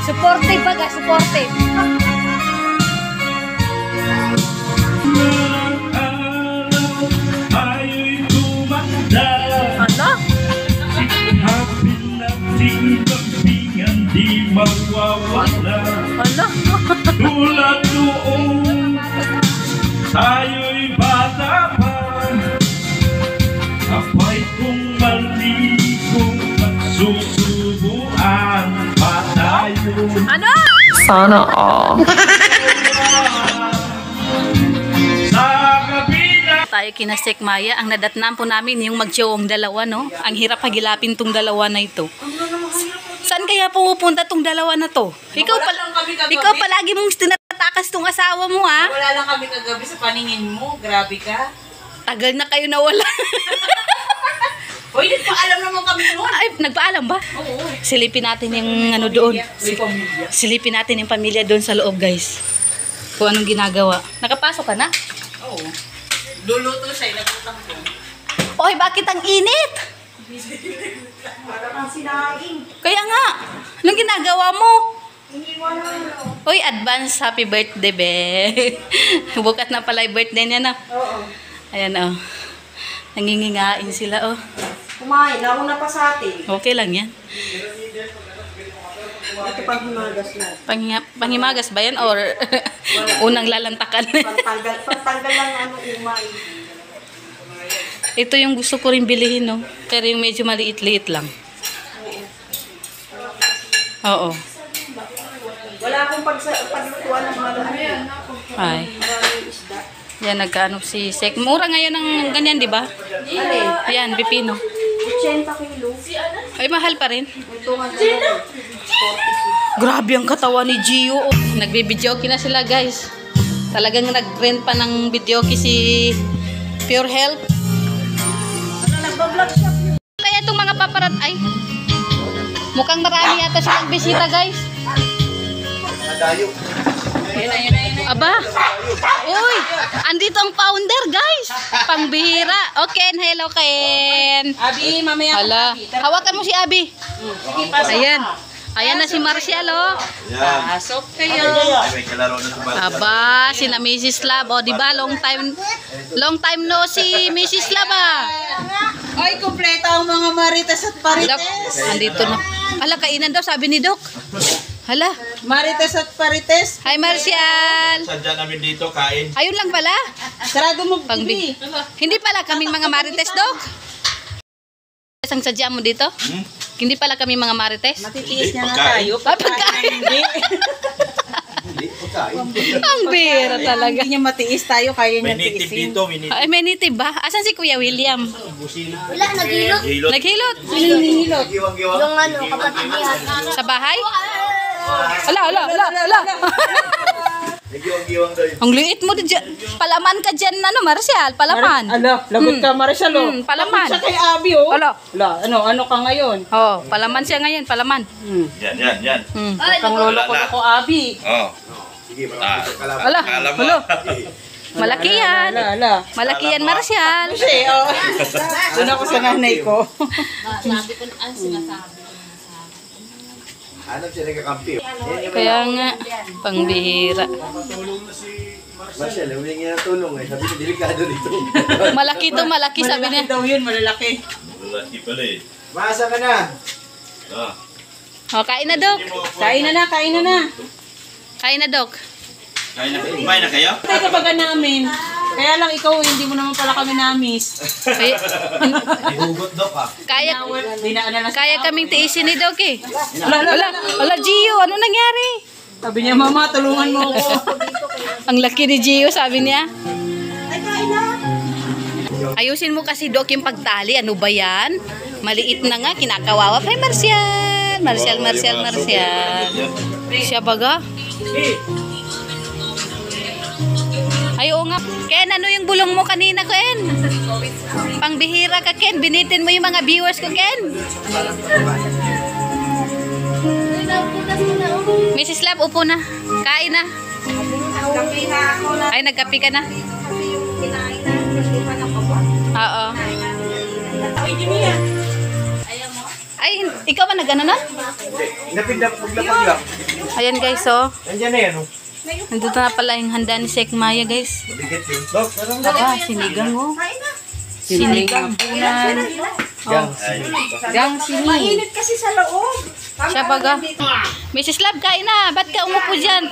Supportive baga, supportive. Ano? Di magwawala. Ano? Tulad noong tayo'y bata pa, kapay kong malikong nagsusubuan pa tayo. Ano? Sana all. Sa kabila Tayo kina Sek Maya, ang nadatnan po namin yung magtiyong dalawa, no? Ang hirap hagilapin tong dalawa na ito. Saan kaya pumupunta tong dalawa na to? Ikaw palagi mong tinatakas tong asawa mo, ha? Wala lang kami kagabi sa paningin mo. Grabe ka. Tagal na kayo nawala. Hoy, nagpaalam naman kami noon. Ay, nagpaalam ba? Oo. Silipin natin yung ano doon. May pamilya. Silipin natin yung pamilya doon sa loob, guys. Kung anong ginagawa. Nakapasok ka na? Oo. Luluto siya, nagutang ko. Oy, bakit ang init? Para kang sinaing. Kaya nga. Anong ginagawa mo? Iniwan na. Oy, advance happy birthday, be. Bukas na pala yung birthday niya, na. Oo. Ayan, oh. Nangingingain sila, oh. Kumain, nauna pa sa atin. Okay lang yan. Ito pang himagas na. Panghimagas ba yan? Or unang lalantakan? Pantanggal lang ano umay. Ito yung gusto ko rin bilihin, no? Pero yung medyo maliit-liit lang. Oo. Wala akong paglutuan ng marami. Ay. Maraming isda. Yan, nagkaano si Sek. Mura ngayon ng ganyan, di ba? Alin? Ayan, pipino. 80 kilo. Ay, mahal pa rin. Untungan ko lang. 40. Grabe ang katawan ni Gio. Oh. Nagbibidyoki na sila, guys. Talagang nag-rent pa ng videoki si Pure Health. Ano, nagbablog shop yun? Kaya itong mga paparat, ay, mukhang marami yata silang bisita, guys. Aba, uy, andito ang founder, guys. Pangbihira. O, Ken, hello, Ken. Abi, mamaya. Hala, hawakan mo si Abi. Ayan. Ayan na si Marcial, oh. Pasok kayo. may kalaro na ito ba? Aba, sina Mrs. Lab. O, diba, long time no si Mrs. Lab, ah. Ay, kumpleto ang mga marites at Hala, parites. andito na. Hala, kainan daw, sabi ni Doc. Hala. Marites at parites. Hi, Marcial. Sadya namin dito, kain. Ayun lang pala. Sarado mo, Pangbi. Bibi. Hindi pala kaming mga marites, Doc. Ang sadya mo dito? Hindi pala kami mga marites. Matitiis niya na Pagkain. tayo. Pagkain. Hindi. Ang bira talaga. Hindi niya matiis tayo, kaya May niya native tiisin. dito, may native. Ay, may native ba? Asan si Kuya William? Wala, naghilot. Naghilot? Hinihilot. Giwang-giwang. Sa bahay? Hala. Nagiwang-giwang daw yun. Ang liit mo dyan. Palaman ka dyan, ano, Marcial? Palaman. Ala, lagot ka, Maricel, oh. Palaman. Lagot siya kay Abi, oh. Ala. Ano ka ngayon? Oh, palaman siya ngayon, palaman. Yan. Kang lolo ko Wala na. ako, Abi. Oh. Hala. Alam mo. Hala. Malaki yan. Ala. Malaki yan, Marcial. Kasi, oh. Una ko sa nanay ko. Hanap siya nagkakampi. Kaya nga, pangbihira. Marcel, humingi ng tulong eh. Sabi ko, delikado dito. Malaki to, malaki, sabi niya. Malalaki daw yun, malalaki. Malaki pala eh. Masa ka na? Ah. O, kain na, Dok. Kain na. Kain na, Dok. Kain na kayo? Kumain na kayo? Tayo kabaga namin. Kaya lang ikaw, hindi mo naman pala kami na-miss. Ihugot daw ka. Kaya kaming tiisin ni Dok eh. Ala, Gio, ano nangyari? Sabi niya, Mama, tulungan mo ako. Ang laki ni Gio, sabi niya. Ayusin mo kasi, Dok, yung pagtali. Ano ba yan? Maliit na nga, kinakawawa. Ay, Marcial. Siya baga? Ay, oo nga. Ken, ano yung bulong mo kanina, Ken? Pangbihira ka, Ken. Binitin mo yung mga viewers ko, Ken. Mrs. Lab, upo na. Kain na. Ay, nagkapi ka na. Oo. Ay, ikaw ba nag-ano na? Hindi. Napindap, maglapag lang. Ayan guys, oh. Nandiyan na yan, oh. Nandito na pala yung handa ni Sek Maya, guys. Mabigat yun. Dok, parang Aba, sinigang, oh. Sinigang. gang. Gang sini. Mainit kasi sa loob. Siya baga. Mrs. Love, kain na. Ba't ka umupo dyan?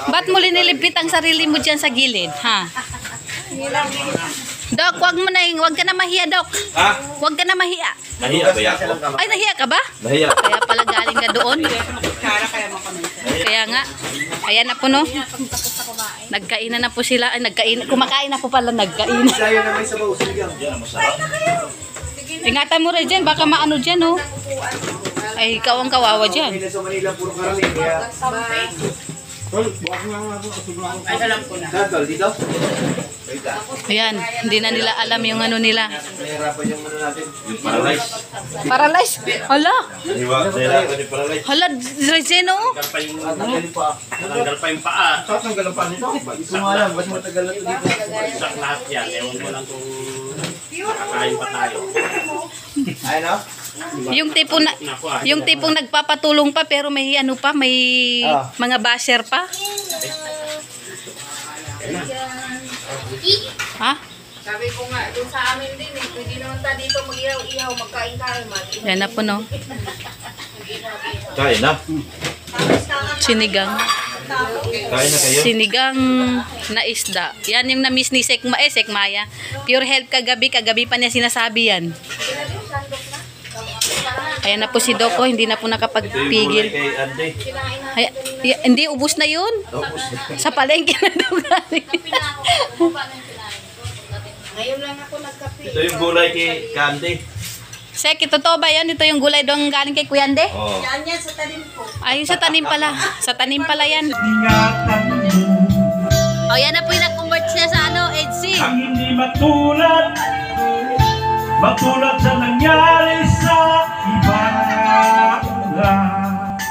Ba't mo linilipit ang sarili mo dyan sa gilid, ha? Dok, wag ka na mahiya, Dok. Ha? Wag ka na mahiya. Nahiya ba ako? Ay, nahiya ka ba? Nahiya. Kaya pala galing ka doon. Kaya nga. Ayan na po, no? Nagkainan na po sila. Ay, kumakain na po pala, nagkainan. Sayo na may sabaw, sinigang. Yan ang masarap. Ingatan mo rin dyan, baka maano dyan, oh. Ay, ikaw ang kawawa dyan. Kaya sa Manila, puro karami. Kaya... Tol, bukas nga nga ako. Ay, alam ko na. Tol, dito? Wait ka. Ayan, hindi na nila alam yung ano nila. Nahirapan yung ano natin. Yung paralyze. Paralyze? Hala. Nahirapan yung paralyze. Hala, Rezeno. Tanggalin pa. Tanggal pa yung paa. Saan tanggalan pa nito? Ito nga lang, mas matagal na ito dito. Sak lahat yan. Ewan mo lang kung nakakain pa tayo. Ayun o? Yung tipong nagpapatulong pa pero may ano pa, may mga basher pa. Ha? Sabi ko nga, doon sa amin din eh. Pwede naman tayo dito mag-ihaw-ihaw, magkain-kain. Yan na po, no. Kain na. Sinigang. Kain na kayo. Sinigang na isda. Yan yung na-miss ni Sek Maya. Pure health kagabi pa niya sinasabi yan. Ayan na po si Doko, hindi na po Ito yung nakapagpigil. gulay kay Ande. Hindi, ubus na yun. Sa palengke na daw galing. Ngayon lang ako nagkape. Ito yung gulay kay Kande. Sek, totoo ba yan? Ito yung gulay doon galing kay Kuyande? Oo. Yan yan sa talim ko. Ay, sa tanim pala. Sa tanim pala yan. O, yan na po yung na-convert siya sa ano, EDC. Ang hindi matulad sa nangyari sa iba.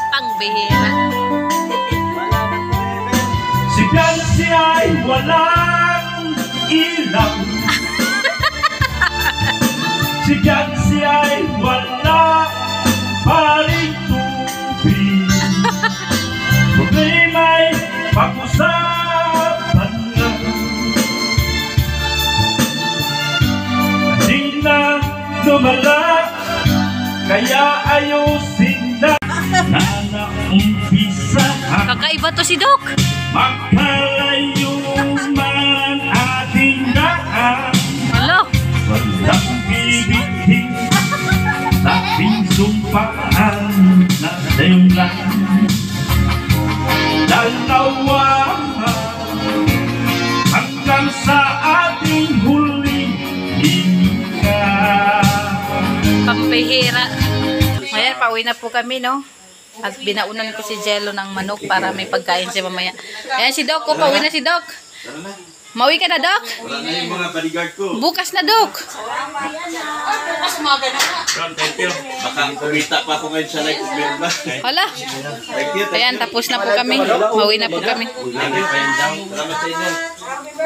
Pangbihira. Si Gansi ay walang ilaw. Si Gansi ay wala pa rin tubig. Problema'y pag-usapan lang. Hindi na lumala, kaya ayusin na naumpisa. Kakaiba to si Doc. Magkalayo man ating daan. Hello. Walang bibitin, labing sumpaan natin lang. Dalawa hanggang sa ating huling hininga. Pampihira. Ayan, pauwi na po kami, no? At binaunan ko si Jello ng manok para may pagkain siya mamaya. Ayan si Doc, pauwi na si Doc. Mauwi ka na, Doc? Wala na yung mga bodyguard ko. Bukas na, Doc. Ron, thank you. Baka kumita pa ako ngayon sa live. Meron ba? Hala. Thank you. Ayan, tapos na po kami. Mauwi na po kami. Salamat sa inyo.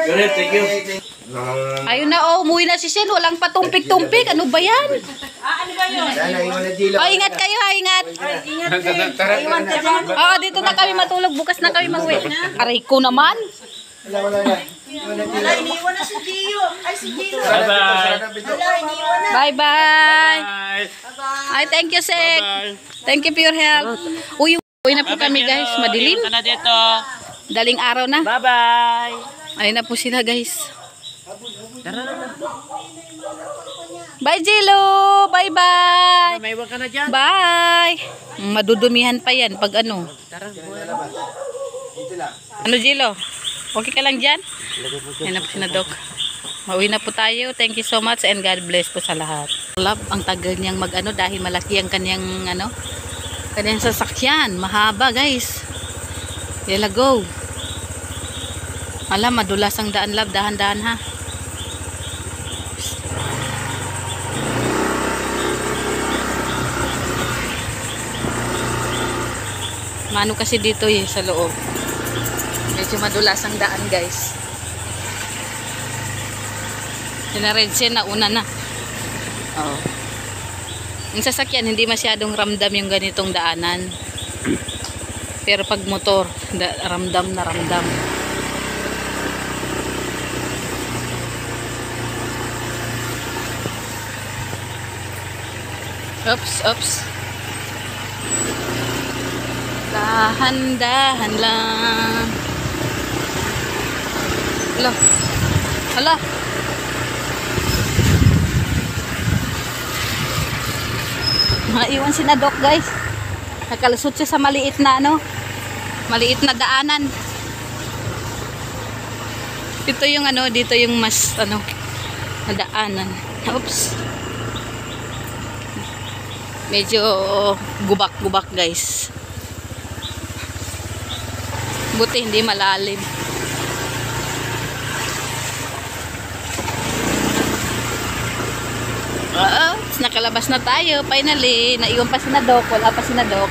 Good, thank you. Ayun na, oh, umuwi na si Shen. Walang patumpik-tumpik. Ano ba yan? Oh, ingat kayo, ha, ingat. Oh, dito na kami matulog. Bukas na kami mag-uwi. Aray ko naman. Wala, iniwan na si Gio. Ay, si Gio. Bye-bye. Wala, iniwan na. Bye-bye. Bye. Ay, thank you, Sek. Thank you for your help. Uy, uwi na po kami, guys. Madilim. Ingat ka na dito. Daling araw na. Bye-bye. Ayun na po sila, guys. Bye, Jilo. Bye-bye. May iwan ka na dyan. Bye. Madudumihan pa yan pag ano. Ano, Jilo? Okay ka lang dyan? Yan na po sina Doc. Mauwi na po tayo. Thank you so much and God bless po sa lahat. Love, ang tagal niyang mag-ano dahil malaki ang kanyang ano, kanyang sasakyan. Mahaba, guys. Yala, go. Alam, madulas ang daan, love. Dahan-dahan, ha. Mano kasi dito eh, sa loob. Medyo madulas ang daan, guys. Sinared siya na una na. Oh. Yung sasakyan, hindi masyadong ramdam yung ganitong daanan. Pero pag motor, ramdam na ramdam. Oops. Dahan-dahan lang. Hala. Maiwan si na Doc, guys. Nakalusot siya sa maliit na maliit na daanan. Ito yung dito yung mas na daanan. Oops. Medyo gubak-gubak, guys. Buti hindi malalim. Nakalabas na tayo. Finally, naiwan pa si na Doc. Wala pa si na Doc.